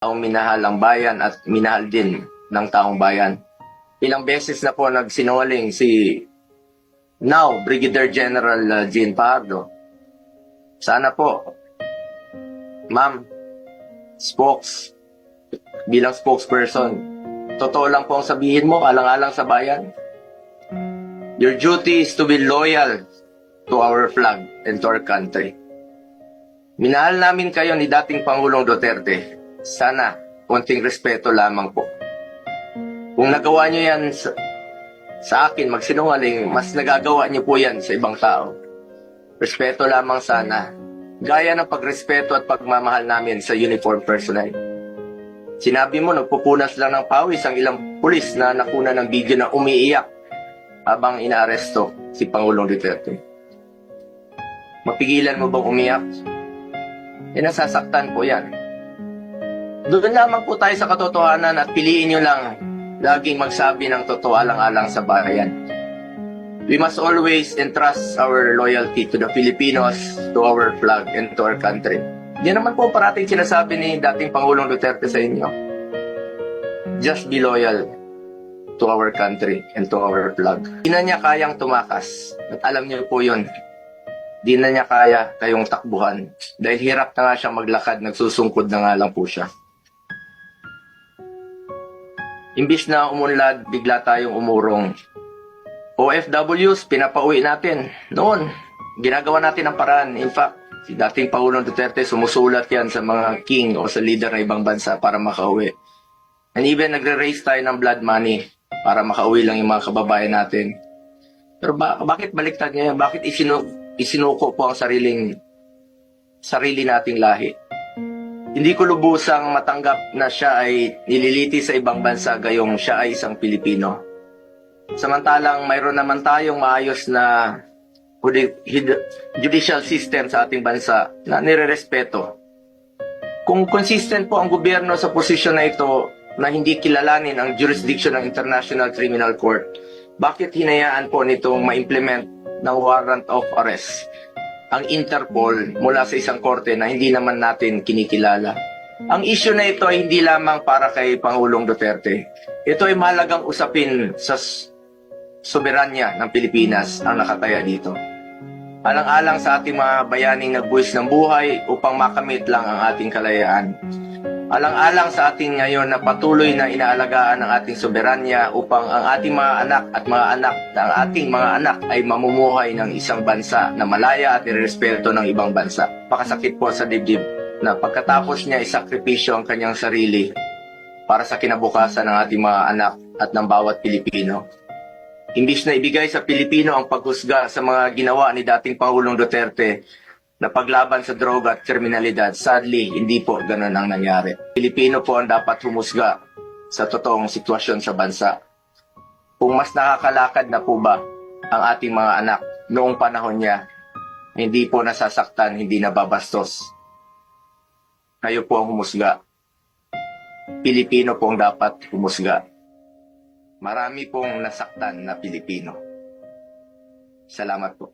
taong minahal ang bayan at minahal din ng taong bayan. Ilang beses na po nagsinungaling si now Brigadier General Jean Pardo. Sana po, ma'am, bilang spokesperson, totoo lang po ang sabihin mo, alang-alang sa bayan. Your duty is to be loyal to our flag and to our country. Minahal namin kayo ni dating Pangulong Duterte. Sana, konting respeto lamang po. Kung nagawa nyo yan sa akin, magsinungaling, mas nagagawa nyo po yan sa ibang tao. Respeto lamang sana. Gaya ng pagrespeto at pagmamahal namin sa uniform personnel. Sinabi mo, nagpupunas lang ng pawis ang ilang pulis na nakuna ng video na umiiyak habang inaaresto si Pangulong Duterte. Mapigilan mo bang umiyak? Nasasaktan po yan. Doon lamang po tayo sa katotohanan at piliin nyo lang laging magsabi ng totoo alang-alang sa bayan. We must always entrust our loyalty to the Filipinos, to our flag, and to our country. Di naman po parating sinasabi ni dating Pangulong Duterte sa inyo. Just be loyal to our country and to our flag. Di na niya kayang tumakas. At alam niyo po yun. Di na niya kaya kayong takbuhan. Dahil hirap na nga siyang maglakad, nagsusungkod na nga lang po siya. Imbis na umunlad, bigla tayong umurong. OFWs, pinapauwi natin. Noon, ginagawa natin ang paraan. In fact, si dating Pangulong Duterte, sumusulat yan sa mga king o sa leader ng ibang bansa para makauwi. And even nagre-raise tayo ng blood money para makauwi lang yung mga kababayan natin. Pero bakit baliktad niya yan? Bakit isinuko po ang sarili nating lahi? Hindi ko lubusang matanggap na siya ay nililiti sa ibang bansa gayong siya ay isang Pilipino. Samantalang mayroon naman tayong maayos na judicial system sa ating bansa na nirerespeto. Kung consistent po ang gobyerno sa posisyon na ito na hindi kilalanin ang jurisdiction ng International Criminal Court, bakit hinayaan po nitong ma-implement ng warrant of arrest ang Interpol mula sa isang korte na hindi naman natin kinikilala? Ang issue na ito ay hindi lamang para kay Pangulong Duterte. Ito ay mahalagang usapin sa soberanya ng Pilipinas ang nakataya dito. Alang-alang sa ating mga bayaning nagbuwis ng buhay upang makamit lang ang ating kalayaan. Alang-alang sa ating ngayon na patuloy na inaalagaan ang ating soberanya upang ang ating mga anak at mga anak na ang ating mga anak ay mamumuhay ng isang bansa na malaya at irespeto ng ibang bansa. Pakasakit po sa dibdib na pagkatapos niya isakripisyo ang kanyang sarili para sa kinabukasan ng ating mga anak at ng bawat Pilipino. Imbis na ibigay sa Pilipino ang paghusga sa mga ginawa ni dating Pangulong Duterte na paglaban sa droga at kriminalidad, sadly, hindi po ganun ang nangyari. Pilipino po ang dapat humusga sa totoong sitwasyon sa bansa. Kung mas nakakalakad na po ba ang ating mga anak noong panahon niya, hindi po nasasaktan, hindi nababastos. Kayo po ang humusga. Pilipino po ang dapat humusga. Marami pong nasaktan na Pilipino. Salamat po.